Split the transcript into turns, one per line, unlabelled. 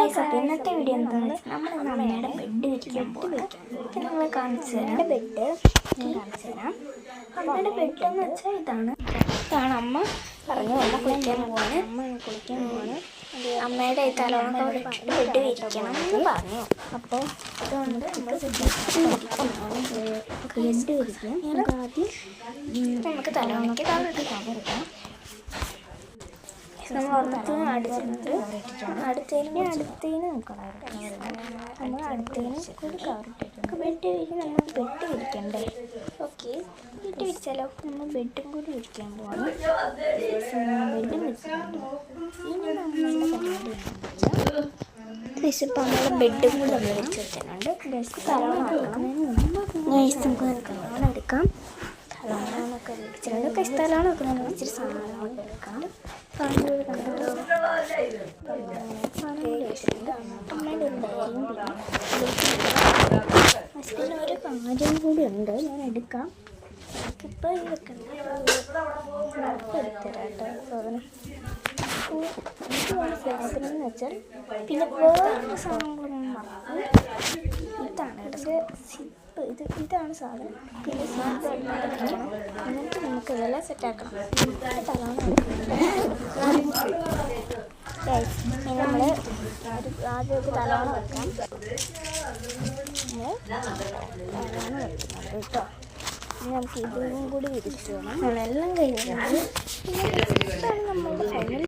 ഇന്നത്തെ വീഡിയോ എന്താണെന്ന് വെച്ചാൽ നമ്മൾ അമ്മയുടെ ബെഡ് വിരിക്കാൻ പോകുന്നത് നിങ്ങൾ കാണിച്ചു തരാം. ബെഡ് ഞാൻ കാണിച്ചു തരാം. അമ്മയുടെ ബെഡ് എന്ന് വെച്ചാൽ ഇതാണ് അമ്മ പറഞ്ഞു. അമ്മ കുളിക്കാൻ പോവാണ്. അമ്മയുടെ ഈ തലോണത്തോടെ ബെഡ് വിരിക്കണം എന്ന് പറഞ്ഞു. അപ്പോൾ അതുകൊണ്ട് ബെഡ് വിരിക്കാം. ആദ്യം നമുക്ക് തലോണയ്ക്ക് കവറിടാം. നമ്മൾ ഒന്നത്തിന് അടുത്തതിന് നമ്മൾ അടുത്തതിന് കൂടി കവറിട്ടിട്ടുണ്ട്. ബെഡ് നമ്മൾ ബെഡ് വിരിക്കണ്ടേ? ഓക്കെ, ബെഡ് വിരിച്ചാലോ? നമ്മൾ ബെഡും കൂടി വിരിക്കാൻ പോവാണ്. ബെഡും വിരിച്ചിട്ടുണ്ട്. ഇനി നമ്മളുടെ പരിപാടി ഇപ്പം നമ്മുടെ ബെഡും കൂടി നമ്മൾ വിരിച്ച് വെച്ചിട്ടുണ്ട്. തലോണം എടുക്കാം. തലോണമൊക്കെ വിരിച്ചിട്ടുണ്ട്. തലോണമൊക്കെ നമ്മൾ ഇച്ചിരി സാധനങ്ങളൊക്കെ എടുക്കാം. അമ്മയുടെ ഒരു കാര്യം കൂടി ഉണ്ട്, ഞാൻ എടുക്കാം. ഇപ്പോൾ ഈ വെക്കണ്ട, എടുത്തരാട്ടോ സാധനം. സാധനം എന്ന് വെച്ചാൽ പിന്നെ വേറെ സാധനങ്ങളൊന്നും മറക്കും. ഇതാണ് കേട്ടോ സിപ്പ്. ഇതാണ് സാധനം. പിന്നെ സിപ്പ് എടുക്കണം. എന്നിട്ട് നമുക്ക് ഇതെല്ലാം സെറ്റാക്കണം. തലോണം നമ്മൾ ആദ്യം ഒരു തലോണം വെക്കാം. തലോണം വെക്കുന്നുണ്ട് കേട്ടോ. ഇനി നമുക്ക് ഇതും കൂടി വിരിച്ചു വേണം. നമ്മളെല്ലാം കഴിഞ്ഞിട്ടുണ്ട്. പിന്നെ നമ്മളുടെ ഫൈനൽ